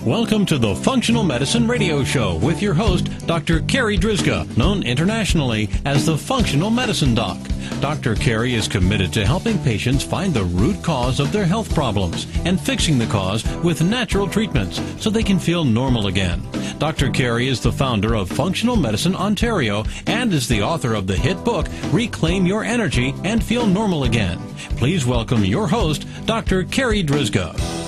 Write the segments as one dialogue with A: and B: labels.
A: Welcome to the Functional Medicine Radio Show with your host, Dr. Carri Drzyzga, known internationally as the Functional Medicine Doc. Dr. Carri is committed to helping patients find the root cause of their health problems and fixing the cause with natural treatments so they can feel normal again. Dr. Carri is the founder of Functional Medicine Ontario and is the author of the hit book, Reclaim Your Energy and Feel Normal Again. Please welcome your host, Dr. Carri Drzyzga.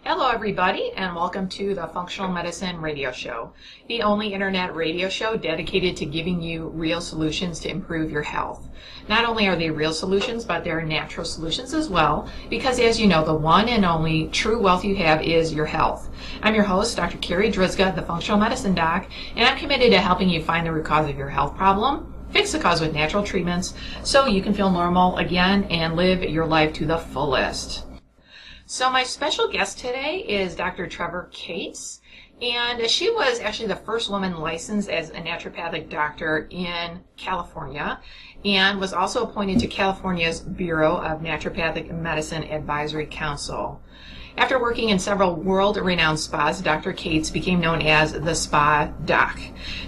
B: Hello everybody, and welcome to the Functional Medicine Radio Show, the only internet radio show dedicated to giving you real solutions to improve your health. Not only are they real solutions, but they're natural solutions as well, because as you know, the one and only true wealth you have is your health. I'm your host, Dr. Carri Drzyzga, the Functional Medicine Doc, and I'm committed to helping you find the root cause of your health problem, fix the cause with natural treatments, so you can feel normal again and live your life to the fullest. So my special guest today is Dr. Trevor Cates, and she was actually the first woman licensed as a naturopathic doctor in California and was also appointed to California's Bureau of Naturopathic Medicine Advisory Council. After working in several world-renowned spas, Dr. Cates became known as the Spa Doc.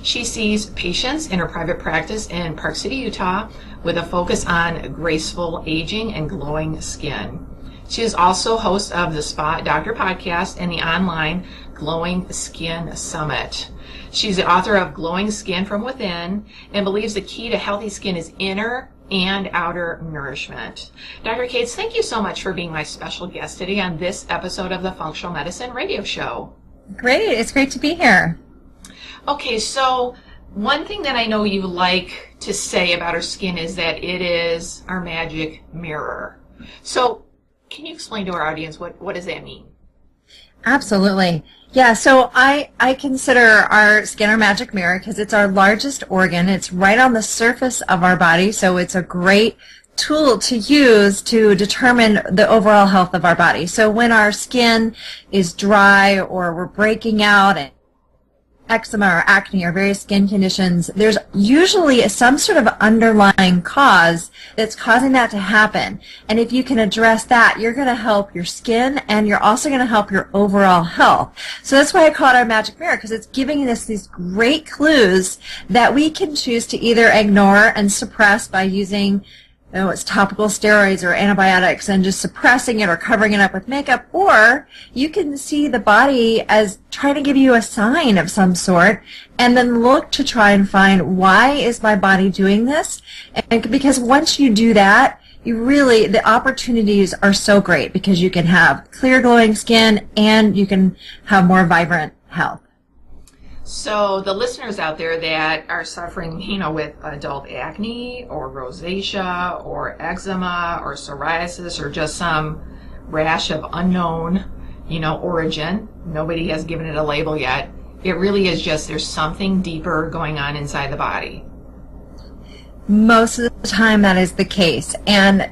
B: She sees patients in her private practice in Park City, Utah, with a focus on graceful aging and glowing skin. She is also host of the Spa Doctor podcast and the online Glowing Skin Summit. She's the author of Glowing Skin from Within and believes the key to healthy skin is inner and outer nourishment. Dr. Cates, thank you so much for being my special guest today on this episode of the Functional Medicine Radio Show.
C: Great. It's great to be here.
B: Okay, so one thing that I know you like to say about our skin is that it is our magic mirror. So can you explain to our audience what does that mean?
C: Absolutely. Yeah, so I consider our skin our magic mirror because it's our largest organ. It's right on the surface of our body, so it's a great tool to use to determine the overall health of our body. So when our skin is dry or we're breaking out and eczema or acne or various skin conditions, there's usually some sort of underlying cause that's causing that to happen. And if you can address that, you're going to help your skin and you're also going to help your overall health. So that's why I call it our magic mirror, because it's giving us these great clues that we can choose to either ignore and suppress by using it's topical steroids or antibiotics and just suppressing it or covering it up with makeup, or you can see the body as trying to give you a sign of some sort and then look to try and find, why is my body doing this? And because once you do that, the opportunities are so great because you can have clear glowing skin and you can have more vibrant health.
B: So the listeners out there that are suffering, with adult acne or rosacea or eczema or psoriasis or just some rash of unknown, origin, nobody has given it a label yet. It really is just there's something deeper going on inside the body.
C: Most of the time that is the case. And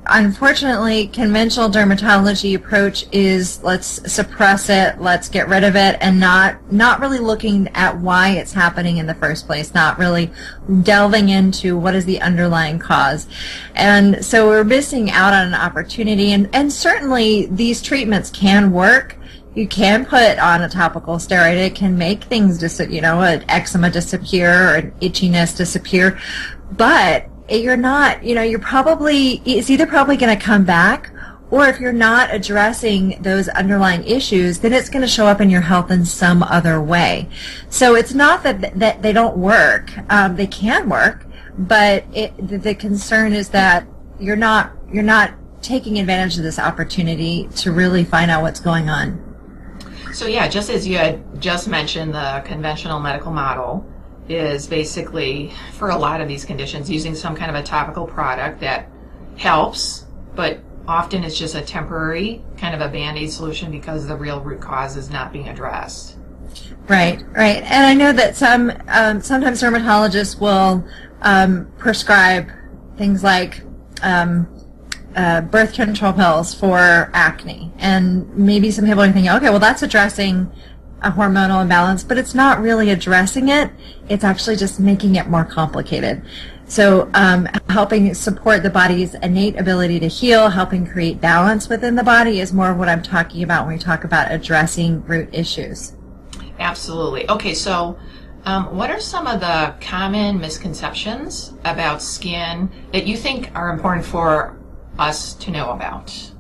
C: unfortunately, conventional dermatology approach is let's suppress it, let's get rid of it, and not really looking at why it's happening in the first place, not really delving into what is the underlying cause. And so we're missing out on an opportunity, and certainly these treatments can work. You can put on a topical steroid. It can make things, an eczema disappear or an itchiness disappear. But you're not, it's either probably going to come back, or if you're not addressing those underlying issues, then it's going to show up in your health in some other way. So it's not that they don't work. They can work, but the concern is that you're not taking advantage of this opportunity to really find out what's going on.
B: So yeah, just as you had just mentioned, the conventional medical model is basically, for a lot of these conditions, using some kind of a topical product that helps, but often it's just a temporary kind of a Band-Aid solution because the real root cause is not being addressed.
C: Right. And I know that sometimes dermatologists will prescribe things like birth control pills for acne. And maybe some people are thinking, okay, well, that's addressing a hormonal imbalance, but it's not really addressing it. It's actually just making it more complicated. So helping support the body's innate ability to heal, helping create balance within the body is more of what I'm talking about when we talk about addressing root issues.
B: Absolutely. Okay, so what are some of the common misconceptions about skin that you think are important for us to know about?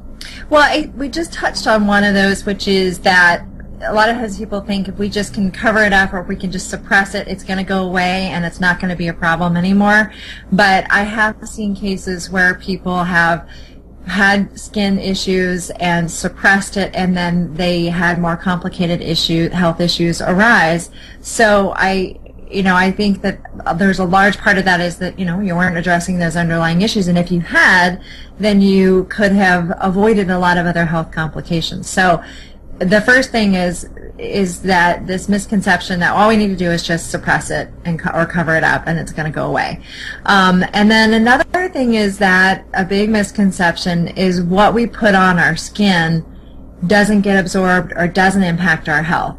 C: Well, we just touched on one of those, which is that a lot of times people think if we just can cover it up or if we can just suppress it, it's going to go away and it's not going to be a problem anymore. But I have seen cases where people have had skin issues and suppressed it, and then they had more complicated health issues arise. So I think that there's a large part of that is that, you weren't addressing those underlying issues. And if you had, then you could have avoided a lot of other health complications. So the first thing is that this misconception that all we need to do is just suppress it or cover it up and it's going to go away. And then another thing is that a big misconception is what we put on our skin doesn't get absorbed or doesn't impact our health.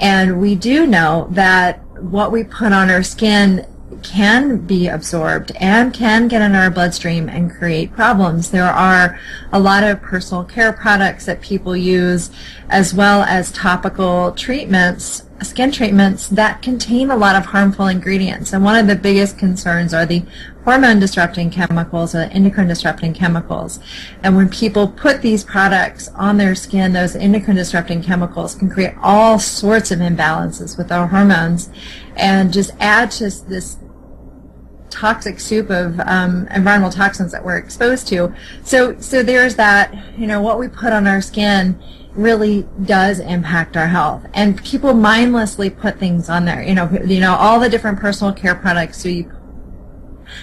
C: And we do know that what we put on our skin can be absorbed and can get in our bloodstream and create problems. There are a lot of personal care products that people use, as well as topical treatments, skin treatments that contain a lot of harmful ingredients. And one of the biggest concerns are the hormone disrupting chemicals, or endocrine disrupting chemicals. And when people put these products on their skin, those endocrine disrupting chemicals can create all sorts of imbalances with our hormones and just add to this toxic soup of environmental toxins that we're exposed to. So there's that, what we put on our skin really does impact our health. And people mindlessly put things on there. All the different personal care products, so you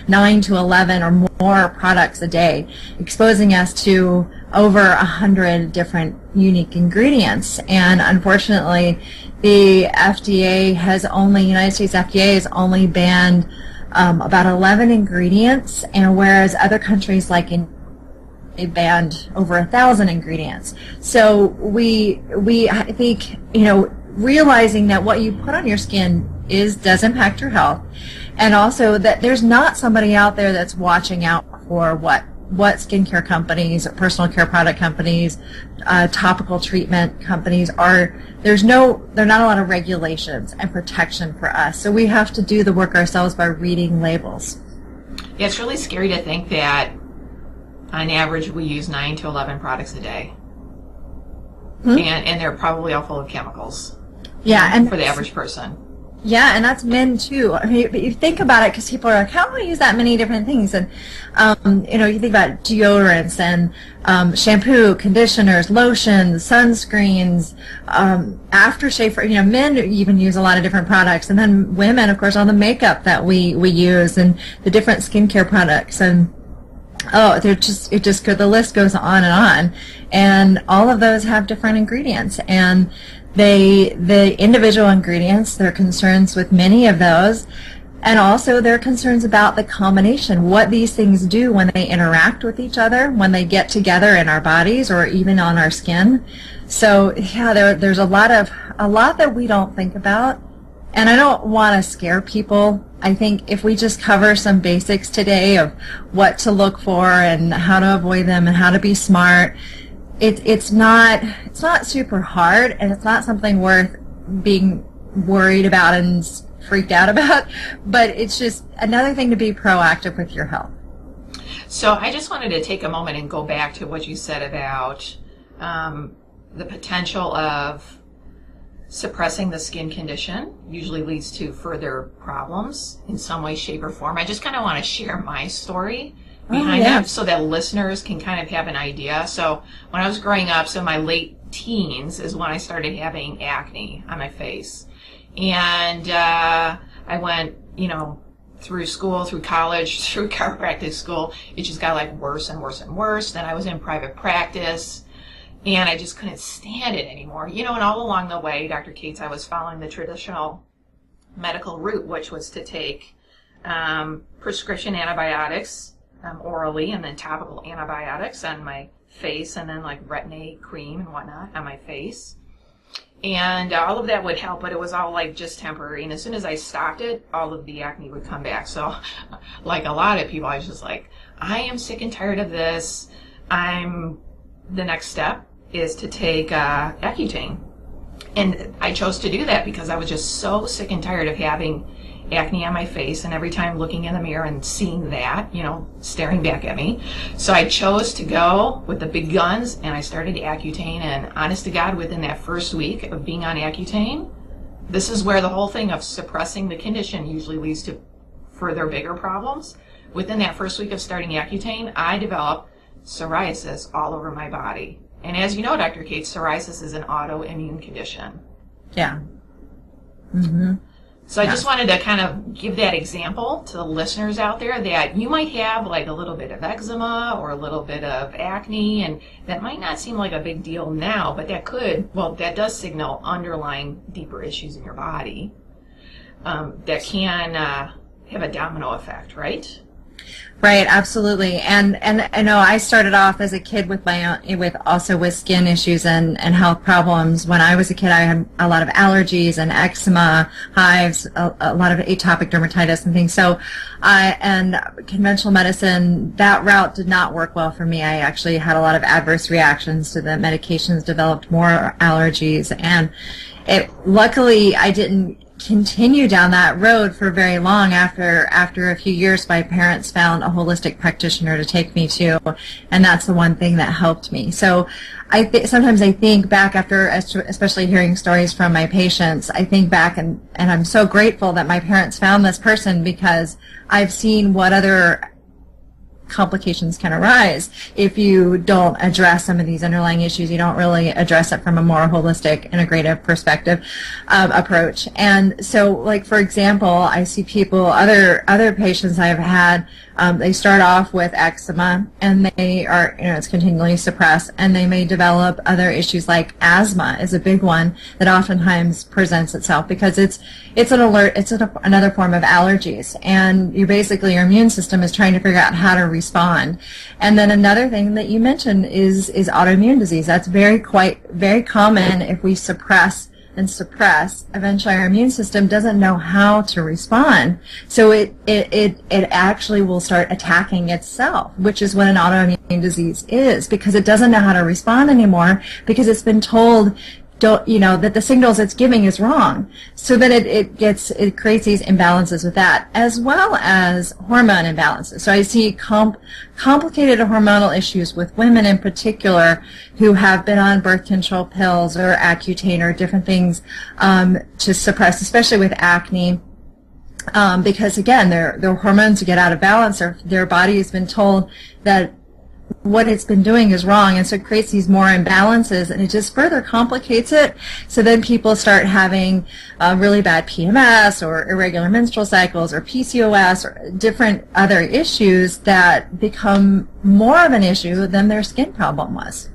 C: 9 to 11 or more products a day, exposing us to over 100 different unique ingredients. And unfortunately, the United States FDA has only banned about 11 ingredients, and whereas other countries like they banned over 1,000 ingredients. So I think, realizing that what you put on your skin does impact your health, and also that there's not somebody out there that's watching out for what skincare companies, personal care product companies, topical treatment companies are. There are not a lot of regulations and protection for us. So we have to do the work ourselves by reading labels.
B: Yeah, it's really scary to think that on average we use 9 to 11 products a day. And they're probably all full of chemicals.
C: Yeah, and
B: for the average person.
C: Yeah, and that's men too. I mean, you think about it, because people are like, how do I use that many different things? And, you think about deodorants and shampoo, conditioners, lotions, sunscreens, aftershave. Men even use a lot of different products. And then women, of course, all the makeup that we use and the different skincare products. And, the list goes on. And all of those have different ingredients. And the individual ingredients, there are concerns with many of those, and also there are concerns about the combination, what these things do when they interact with each other, when they get together in our bodies or even on our skin. So yeah, there's a lot that we don't think about, and I don't want to scare people. I think if we just cover some basics today of what to look for and how to avoid them and how to be smart, it's not super hard, and it's not something worth being worried about and freaked out about, but it's just another thing to be proactive with your health.
B: So I just wanted to take a moment and go back to what you said about the potential of suppressing the skin condition usually leads to further problems in some way, shape, or form. I just kind of want to share my story behind that so that listeners can kind of have an idea. So when I was growing up, so my late teens is when I started having acne on my face. And I went, through school, through college, through chiropractic school. It just got like worse and worse and worse. Then I was in private practice, and I just couldn't stand it anymore. And all along the way, Dr. Cates, I was following the traditional medical route, which was to take prescription antibiotics orally, and then topical antibiotics on my face, and then like retin-A cream and whatnot on my face. And all of that would help, but it was all like just temporary. And as soon as I stopped it, all of the acne would come back. So like a lot of people, I was just like, I am sick and tired of this. The next step is to take Accutane. And I chose to do that because I was just so sick and tired of having acne on my face, and every time looking in the mirror and seeing that, staring back at me. So I chose to go with the big guns, and I started Accutane, and honest to God, within that first week of being on Accutane, this is where the whole thing of suppressing the condition usually leads to further bigger problems. Within that first week of starting Accutane, I developed psoriasis all over my body. And as you know, Dr. Cates, psoriasis is an autoimmune condition.
C: Yeah. Mm-hmm.
B: So I just wanted to kind of give that example to the listeners out there that you might have like a little bit of eczema or a little bit of acne, and that might not seem like a big deal now, but that does signal underlying deeper issues in your body that can have a domino effect,
C: Right, absolutely. And I know I started off as a kid with with skin issues and health problems. When I was a kid, I had a lot of allergies and eczema, hives, a lot of atopic dermatitis and things. So and conventional medicine, that route did not work well for me. I actually had a lot of adverse reactions to the medications, developed more allergies, and luckily I didn't continue down that road for very long. After a few years, my parents found a holistic practitioner to take me to, and that's the one thing that helped me. So sometimes I think back after, especially hearing stories from my patients, I think back and I'm so grateful that my parents found this person, because I've seen what other complications can arise if you don't address some of these underlying issues. You don't really address it from a more holistic, integrative perspective approach. And so, like, for example, I see people, other patients I've had, they start off with eczema, and they are, it's continually suppressed, and they may develop other issues like asthma is a big one that oftentimes presents itself because it's another form of allergies, and your immune system is trying to figure out how to respond. And then another thing that you mentioned is autoimmune disease. That's very common. If we suppress, eventually our immune system doesn't know how to respond. So it actually will start attacking itself, which is what an autoimmune disease is, because it doesn't know how to respond anymore, because it's been told that the signals it's giving is wrong. So then it creates these imbalances with that, as well as hormone imbalances. So I see complicated hormonal issues with women in particular who have been on birth control pills or Accutane or different things to suppress, especially with acne. Because again, their hormones get out of balance, or their body has been told that what it's been doing is wrong, and so it creates these more imbalances, and it just further complicates it. So then people start having really bad PMS or irregular menstrual cycles or PCOS or different other issues that become more of an issue than their skin problem was.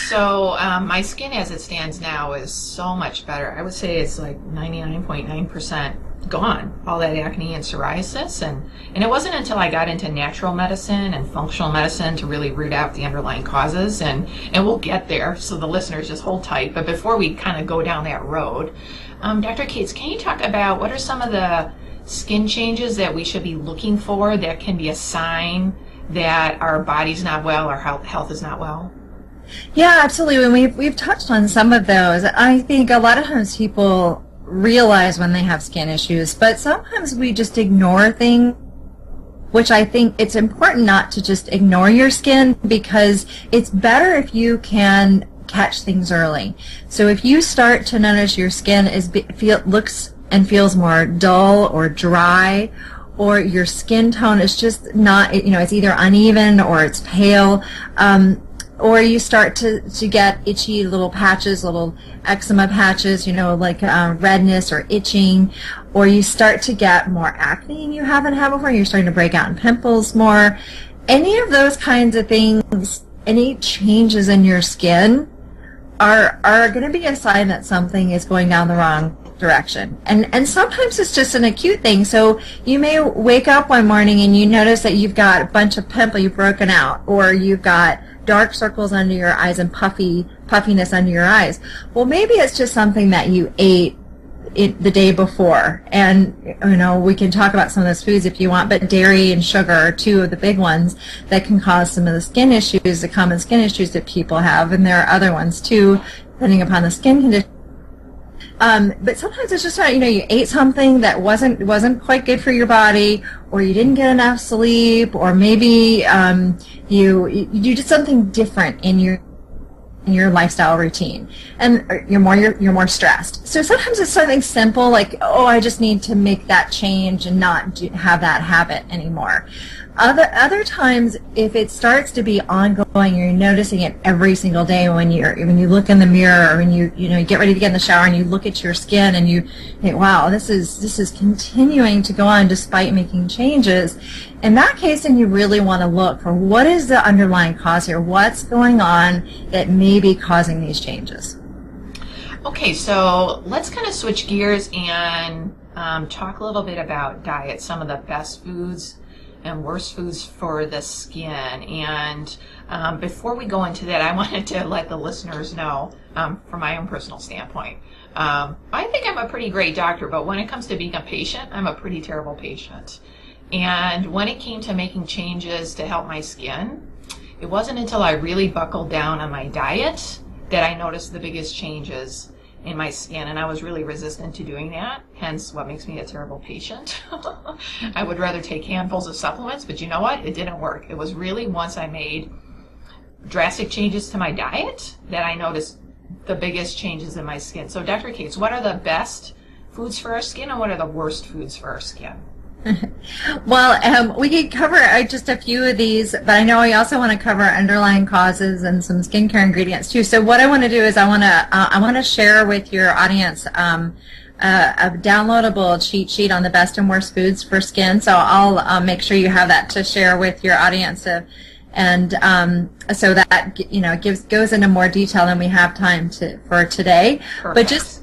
B: So my skin as it stands now is so much better. I would say it's like 99.9% gone, all that acne and psoriasis, and it wasn't until I got into natural medicine and functional medicine to really root out the underlying causes, and we'll get there, so the listeners just hold tight. But before we kind of go down that road, Dr. Cates, can you talk about what are some of the skin changes that we should be looking for that can be a sign that our body's not well, our health is not well?
C: Yeah, absolutely. And we've touched on some of those. I think a lot of times people realize when they have skin issues, but sometimes we just ignore things, which I think it's important not to just ignore your skin, because it's better if you can catch things early. So if you start to notice your skin looks and feels more dull or dry, or your skin tone is just not, it's either uneven or it's pale, or you start to get itchy little patches, little eczema patches, like redness or itching, or you start to get more acne than you haven't had before, you're starting to break out in pimples more. Any of those kinds of things, any changes in your skin are going to be a sign that something is going down the wrong direction. And sometimes it's just an acute thing. So you may wake up one morning and you notice that you've got a bunch of pimples you've broken out, or you've got dark circles under your eyes and puffy puffiness under your eyes. Well, maybe it's just something that you ate the day before. And, we can talk about some of those foods if you want, but dairy and sugar are two of the big ones that can cause some of the skin issues, the common skin issues that people have. And there are other ones too, depending upon the skin condition. But sometimes it's just you ate something that wasn't quite good for your body, or you didn't get enough sleep, or maybe you did something different in your lifestyle routine, and you're more stressed. So sometimes it's something simple like, I just need to make that change and not have that habit anymore. Other times, if it starts to be ongoing, you're noticing it every single day when you look in the mirror, or when you get ready to get in the shower and you look at your skin and you think, wow, this is continuing to go on despite making changes. In that case, then you really want to look for what is the underlying cause here, what's going on that may be causing these changes.
B: Okay, so let's kind of switch gears and talk a little bit about diet, some of the best foods and worst foods for the skin. And before we go into that, I wanted to let the listeners know, from my own personal standpoint, I think I'm a pretty great doctor, but when it comes to being a patient, I'm a pretty terrible patient. And when it came to making changes to help my skin, it wasn't until I really buckled down on my diet that I noticed the biggest changes in my skin, and I was really resistant to doing that, hence what makes me a terrible patient. I would rather take handfuls of supplements, but you know what? It didn't work. It was really once I made drastic changes to my diet that I noticed the biggest changes in my skin. So Dr. Cates, what are the best foods for our skin, and what are the worst foods for our skin?
C: Well, we could cover just a few of these, but I know we also want to cover underlying causes and some skincare ingredients too. So what I want to do is I want to share with your audience a downloadable cheat sheet on the best and worst foods for skin. So I'll make sure you have that to share with your audience, and so that goes into more detail than we have time for today.
B: Perfect.
C: But just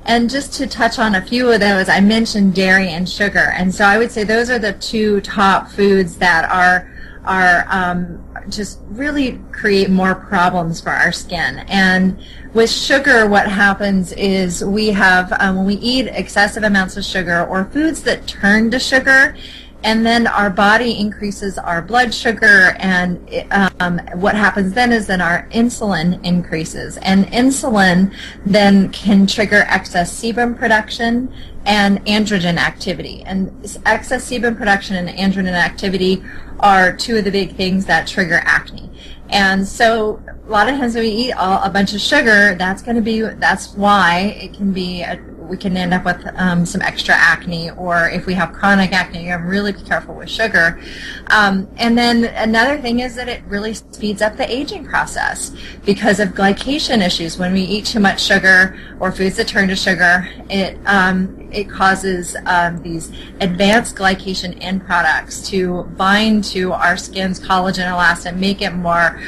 C: and just to touch on a few of those, I mentioned dairy and sugar, and so I would say those are the two top foods that are just really create more problems for our skin. And with sugar, what happens is we have when we eat excessive amounts of sugar or foods that turn to sugar, and then our body increases our blood sugar, and what happens then is our insulin increases. And insulin then can trigger excess sebum production and androgen activity. And excess sebum production and androgen activity are two of the big things that trigger acne. And so a lot of times when we eat a bunch of sugar, that's why it can be we can end up with some extra acne, or if we have chronic acne, you have to really be careful with sugar. And then another thing is that it really speeds up the aging process because of glycation issues. When we eat too much sugar or foods that turn to sugar, it causes these advanced glycation end products to bind to our skin's collagen elastin, make it more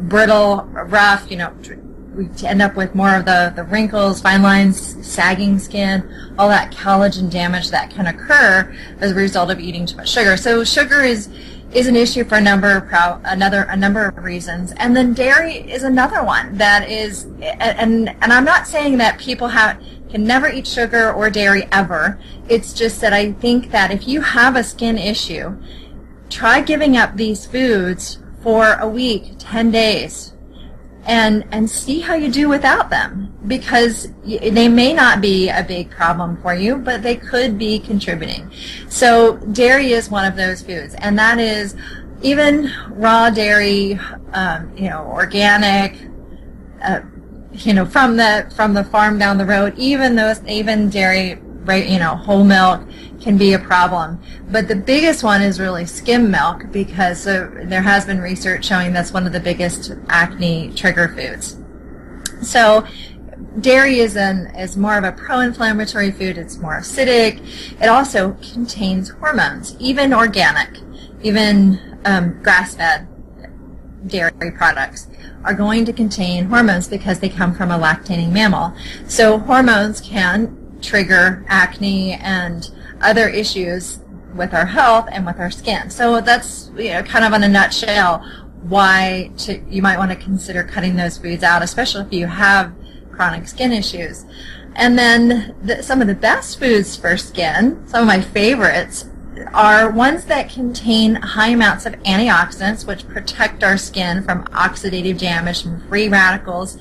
C: brittle, rough, we end up with more of the wrinkles, fine lines, sagging skin, all that collagen damage that can occur as a result of eating too much sugar. So sugar is an issue for a number of reasons. And then dairy is another one that is, and I'm not saying that people can never eat sugar or dairy ever. It's just that I think that if you have a skin issue, try giving up these foods for a week, 10 days, and see how you do without them, because they may not be a big problem for you, but they could be contributing. So dairy is one of those foods, and that is even raw dairy, organic, from the farm down the road. Even dairy, whole milk can be a problem. But the biggest one is really skim milk, because there has been research showing that's one of the biggest acne trigger foods. So dairy is more of a pro-inflammatory food. It's more acidic. It also contains hormones, even organic, even grass-fed dairy products are going to contain hormones because they come from a lactating mammal. So hormones can trigger acne and other issues with our health and with our skin. So that's kind of in a nutshell you might want to consider cutting those foods out, especially if you have chronic skin issues. And then some of the best foods for skin, some of my favorites, are ones that contain high amounts of antioxidants, which protect our skin from oxidative damage, from free radicals,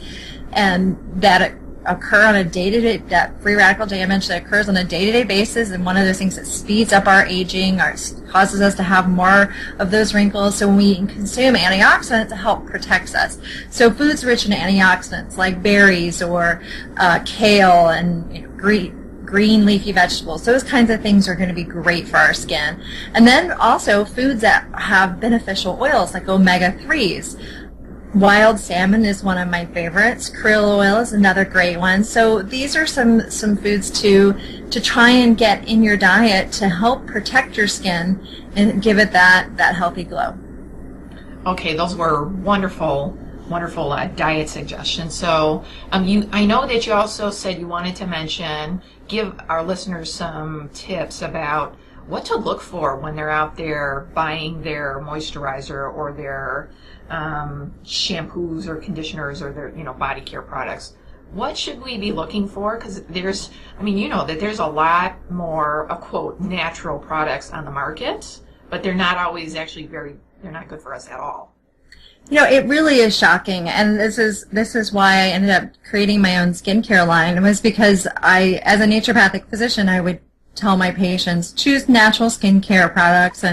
C: and that occur on a day-to-day, that free radical damage that occurs on a day-to-day basis, and one of those things that speeds up our aging, or causes us to have more of those wrinkles. So when we consume antioxidants, it helps protect us. So foods rich in antioxidants like berries or kale and green leafy vegetables, those kinds of things are going to be great for our skin. And then also foods that have beneficial oils like omega-3s. Wild salmon is one of my favorites. Krill oil is another great one. So these are some foods to try and get in your diet to help protect your skin and give it that healthy glow.
B: Okay, those were wonderful diet suggestions. So I know that you also said you wanted to give our listeners some tips about what to look for when they're out there buying their moisturizer or their shampoos or conditioners or their body care products. What should we be looking for? Because there's a lot more quote natural products on the market, but they're not always actually they're not good for us at all.
C: It really is shocking, and this is why I ended up creating my own skincare line. It was because as a naturopathic physician, I would tell my patients, choose natural skincare products,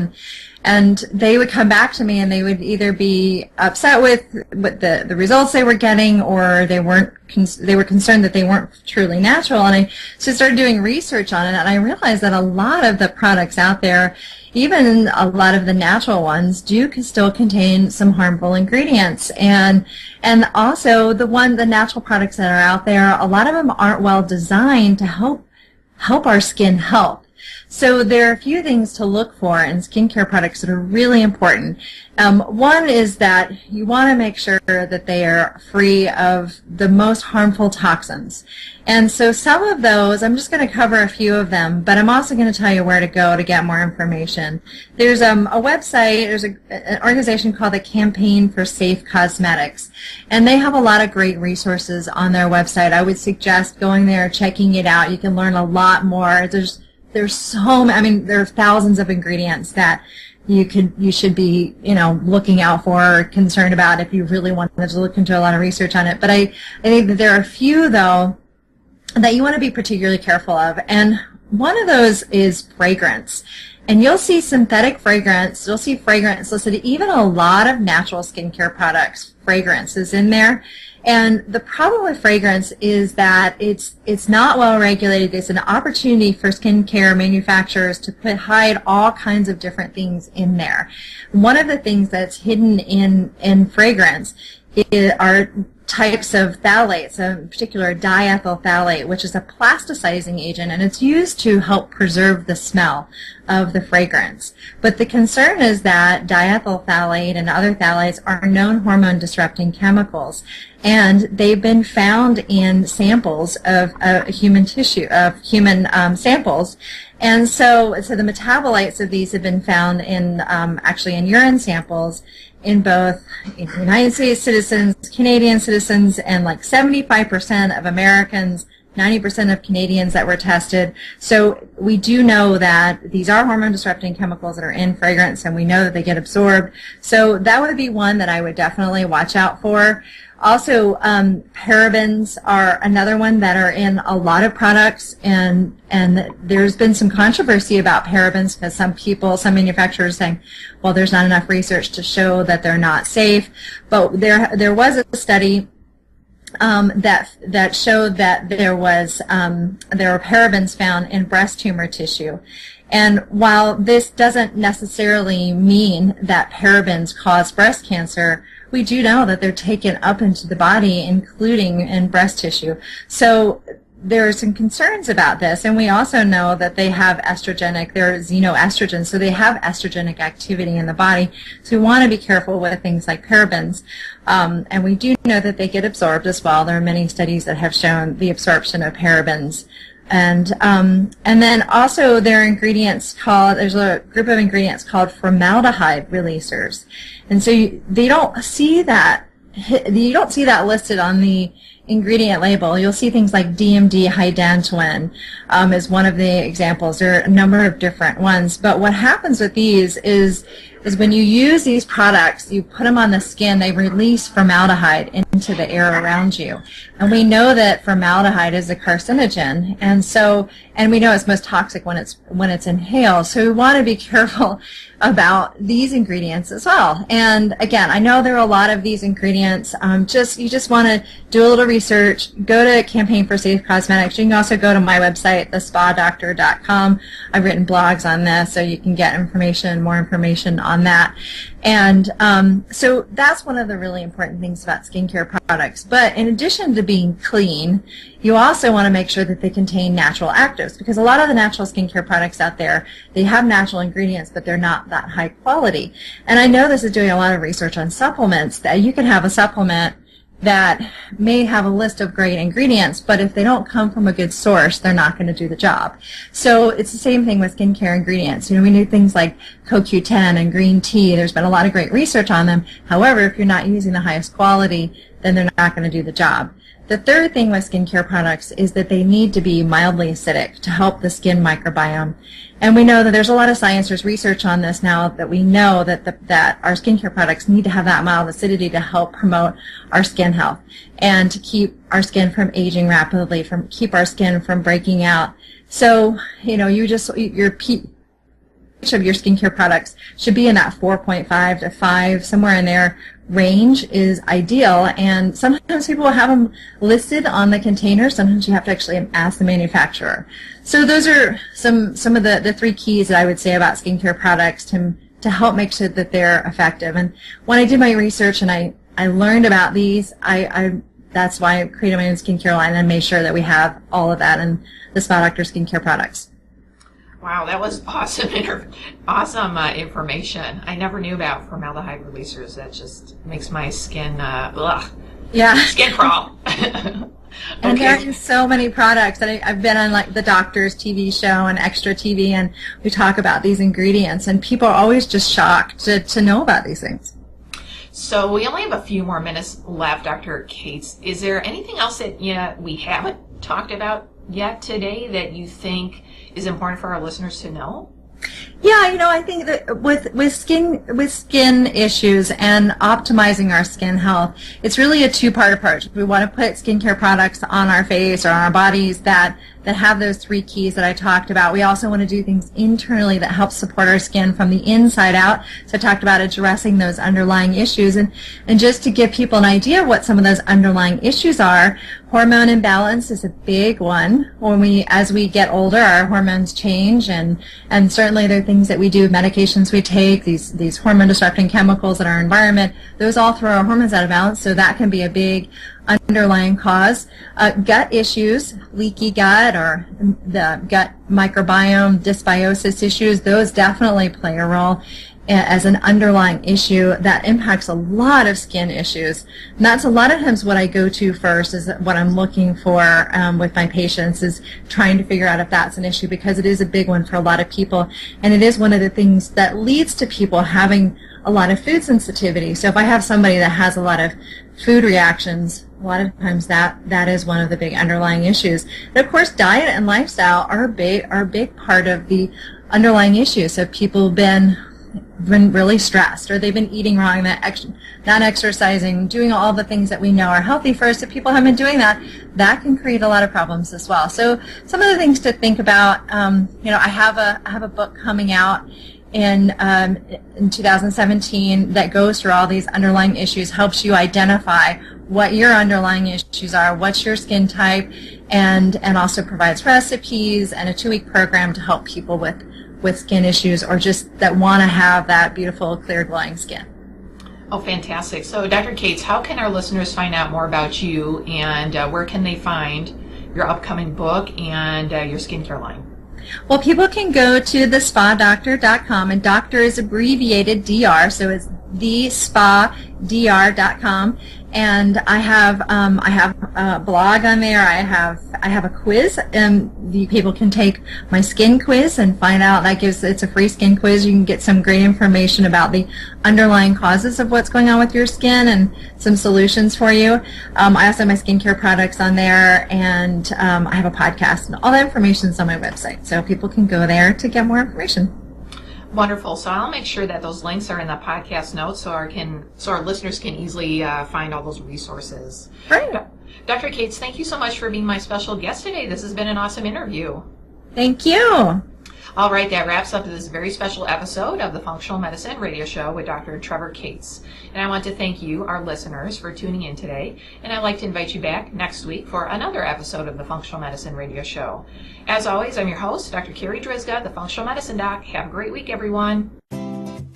C: and they would come back to me and they would either be upset with the results they were getting, or they were concerned that they weren't truly natural. And I just started doing research on it, and I realized that a lot of the products out there, even a lot of the natural ones, do still contain some harmful ingredients. And also the natural products that are out there, a lot of them aren't well designed to help our skin health. So there are a few things to look for in skincare products that are really important. One is that you want to make sure that they are free of the most harmful toxins. And so some of those, I'm just going to cover a few of them, but I'm also going to tell you where to go to get more information. There's a website, there's an organization called the Campaign for Safe Cosmetics, and they have a lot of great resources on their website. I would suggest going there, checking it out. You can learn a lot more. There's so many, there are thousands of ingredients that you should be, looking out for or concerned about if you really wanted to look into a lot of research on it. But I think that there are a few, though, that you want to be particularly careful of. And one of those is fragrance. And you'll see synthetic fragrance, you'll see fragrance listed, even a lot of natural skincare products, fragrance is in there. And the problem with fragrance is that it's not well regulated. It's an opportunity for skincare manufacturers to hide all kinds of different things in there. One of the things that's hidden in fragrance are types of phthalates, in particular diethyl phthalate, which is a plasticizing agent, and it's used to help preserve the smell of the fragrance. But the concern is that diethyl phthalate and other phthalates are known hormone disrupting chemicals, and they've been found in samples of human tissue, samples. And so the metabolites of these have been found in actually in urine samples in both United States citizens, Canadian citizens, and like 75% of Americans, 90% of Canadians that were tested. So we do know that these are hormone disrupting chemicals that are in fragrance, and we know that they get absorbed. So that would be one that I would definitely watch out for. Also, parabens are another one that are in a lot of products, and there's been some controversy about parabens because some manufacturers saying, well, there's not enough research to show that they're not safe. But there was a study that showed that there were parabens found in breast tumor tissue. And while this doesn't necessarily mean that parabens cause breast cancer, we do know that they're taken up into the body, including in breast tissue. So there are some concerns about this, and we also know that they're xenoestrogens, so they have estrogenic activity in the body. So we want to be careful with things like parabens. And we do know that they get absorbed as well. There are many studies that have shown the absorption of parabens And then also there's a group of ingredients called formaldehyde releasers. And so you don't see that listed on the ingredient label. You'll see things like DMD hydantoin is one of the examples. There are a number of different ones. But what happens with these is when you use these products, you put them on the skin, they release formaldehyde into the air around you. And we know that formaldehyde is a carcinogen, and we know it's most toxic when it's inhaled. So we want to be careful about these ingredients as well. And again, I know there are a lot of these ingredients. You just want to do a little research. Go to Campaign for Safe Cosmetics. You can also go to my website, thespadoctor.com. I've written blogs on this, so you can get more information on that. And so that's one of the really important things about skincare products. But in addition to being clean, you also want to make sure that they contain natural actives, because a lot of the natural skincare products out there, they have natural ingredients, but they're not that high quality. And I know this is doing a lot of research on supplements, that you can have a supplement that may have a list of great ingredients, but if they don't come from a good source, they're not going to do the job. So it's the same thing with skincare ingredients. We do things like CoQ10 and green tea. There's been a lot of great research on them. However, if you're not using the highest quality, then they're not going to do the job. The third thing with skincare products is that they need to be mildly acidic to help the skin microbiome. And we know that there's a lot of science, there's research on this now, that we know that that our skincare products need to have that mild acidity to help promote our skin health and to keep our skin from aging rapidly, keep our skin from breaking out. So, each of your skincare products should be in that 4.5 to 5, somewhere in there range is ideal. And sometimes people will have them listed on the container. Sometimes you have to actually ask the manufacturer. So those are some of the 3 keys that I would say about skincare products to help make sure that they're effective. And when I did my research and I learned about these, that's why I created my own skincare line and made sure that we have all of that in the Spa Doctor skincare products.
B: Wow, that was awesome information. I never knew about formaldehyde releasers. That just makes my skin, skin crawl.
C: And there are so many products that I've been on, like the Doctor's TV show and Extra TV, and we talk about these ingredients, and people are always just shocked to know about these things.
B: So we only have a few more minutes left, Dr. Cates. Is there anything else that we haven't talked about yet today that you think is important for our listeners to know?
C: Yeah, I think that with skin issues and optimizing our skin health, it's really a 2-part approach. We want to put skincare products on our face or on our bodies that have those 3 keys that I talked about. We also want to do things internally that help support our skin from the inside out. So I talked about addressing those underlying issues. And just to give people an idea of what some of those underlying issues are, hormone imbalance is a big one. As we get older, our hormones change, and certainly there are things that we do, medications we take, these hormone disrupting chemicals in our environment, those all throw our hormones out of balance, so that can be a big underlying cause. Gut issues, leaky gut, or the gut microbiome dysbiosis issues, those definitely play a role as an underlying issue that impacts a lot of skin issues. And that's a lot of times what I go to first, is what I'm looking for with my patients, is trying to figure out if that's an issue, because it is a big one for a lot of people, and it is one of the things that leads to people having a lot of food sensitivity. So if I have somebody that has a lot of food reactions, a lot of times that is one of the big underlying issues. And of course, diet and lifestyle are a big part of the underlying issues. So people have been really stressed, or they've been eating wrong, not exercising, doing all the things that we know are healthy for us. If people haven't been doing that can create a lot of problems as well. So some of the things to think about, I have a book coming out in 2017 that goes through all these underlying issues, helps you identify what your underlying issues are, what's your skin type, and also provides recipes and a 2-week program to help people with skin issues, or just that want to have that beautiful, clear, glowing skin.
B: Oh, fantastic. So, Dr. Cates, how can our listeners find out more about you, and where can they find your upcoming book and your skincare line?
C: Well, people can go to thespadoctor.com, and doctor is abbreviated DR, so it's thespadr.com, And I have a blog on there. I have a quiz, and the people can take my skin quiz and find out. It's a free skin quiz. You can get some great information about the underlying causes of what's going on with your skin and some solutions for you. I also have my skincare products on there, and I have a podcast, and all that information is on my website, so people can go there to get more information.
B: Wonderful. So I'll make sure that those links are in the podcast notes so our listeners can easily find all those resources.
C: Great.
B: Dr. Cates, thank you so much for being my special guest today. This has been an awesome interview.
C: Thank you.
B: All right, that wraps up this very special episode of the Functional Medicine Radio Show with Dr. Trevor Cates. And I want to thank you, our listeners, for tuning in today. And I'd like to invite you back next week for another episode of the Functional Medicine Radio Show. As always, I'm your host, Dr. Carri Drzyzga, the Functional Medicine Doc. Have a great week, everyone.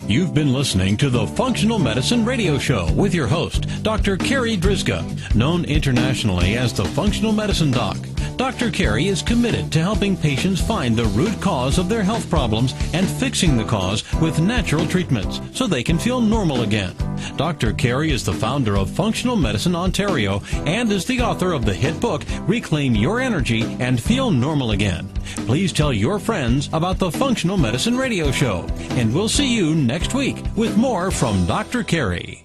A: You've been listening to the Functional Medicine Radio Show with your host, Dr. Carri Drzyzga, known internationally as the Functional Medicine Doc. Dr. Carri is committed to helping patients find the root cause of their health problems and fixing the cause with natural treatments so they can feel normal again. Dr. Carri is the founder of Functional Medicine Ontario and is the author of the hit book, Reclaim Your Energy and Feel Normal Again. Please tell your friends about the Functional Medicine Radio Show, and we'll see you next week with more from Dr. Carri.